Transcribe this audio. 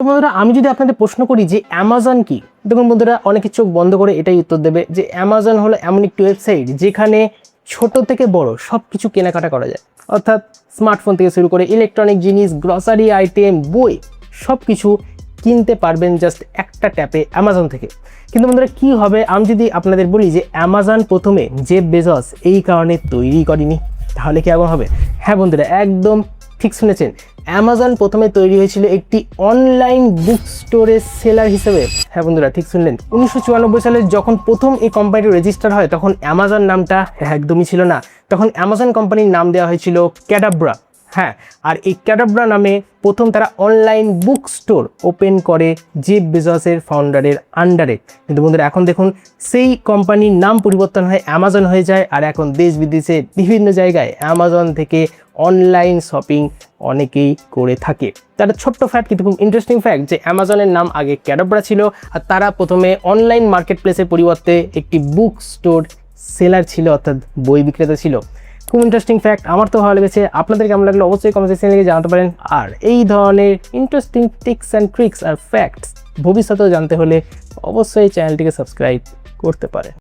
তো বন্ধুরা, আমি যদি আপনাদের প্রশ্ন করি যে অ্যামাজন কি, দেখুন বন্ধুরা, অনেকে চোখ বন্ধ করে এটাই উত্তর দেবে যে অ্যামাজন হলো এমন একটি ওয়েবসাইট যেখানে ছোট থেকে বড় সব কিছু কেনাকাটা করা যায়। অর্থাৎ স্মার্টফোন থেকে শুরু করে ইলেকট্রনিক জিনিস, গ্রসারি আইটেম, বই, সব কিছু কিনতে পারবেন জাস্ট একটা ট্যাপে অ্যামাজন থেকে। কিন্তু বন্ধুরা, কী হবে আমি যদি আপনাদের বলি যে অ্যামাজন প্রথমে জেফ বেজস এই কারণে তৈরি করেনি, তাহলে কি এমন হবে? হ্যাঁ বন্ধুরা, একদম ঠিক শুনেছেন। অ্যামাজন প্রথমে তৈরি হয়েছিল একটি অনলাইন বুক স্টোরের সেলার হিসেবে। হ্যাঁ বন্ধুরা, ঠিক শুনলেন। 1994 সালে যখন প্রথম এই কোম্পানিটি রেজিস্টার হয় তখন অ্যামাজন নামটা একদমই ছিল না। তখন অ্যামাজন কোম্পানির নাম দেওয়া হয়েছিল ক্যাডাব্রা। হ্যাঁ, আর এই ক্যাডাব্রা নামে প্রথম তারা অনলাইন বুক স্টোর ওপেন করে জেফ বেজসের ফাউন্ডারের আন্ডারে। কিন্তু বন্ধুরা, এখন দেখুন সেই কোম্পানির নাম পরিবর্তন হয়ে অ্যামাজন হয়ে যায়, আর এখন দেশ বিদেশে বিভিন্ন জায়গায় অ্যামাজন থেকে অনলাইন শপিং অনেকেই করে থাকে। তার ছোট্ট ফ্যাক্ট, কিন্তু খুব ইন্টারেস্টিং ফ্যাক্ট, যে অ্যামাজনের নাম আগে ক্যাডাব্রা ছিল, আর তারা প্রথমে অনলাইন মার্কেট প্লেসের পরিবর্তে একটি বুক স্টোর সেলার ছিল, অর্থাৎ বই বিক্রেতা ছিল। খুব ইন্টারেস্টিং ফ্যাক্ট, আমার তো ভালো লেগেছে। আপনাদের কেমন লাগলো অবশ্যই কমেন্ট সেকশনে লিখে জানাতে পারেন। আর এই ধরনের ইন্টারেস্টিং টিপস অ্যান্ড ট্রিক্স আর ফ্যাক্টস ভবিষ্যতেও জানতে হলে অবশ্যই চ্যানেলটিকে সাবস্ক্রাইব করতে পারেন।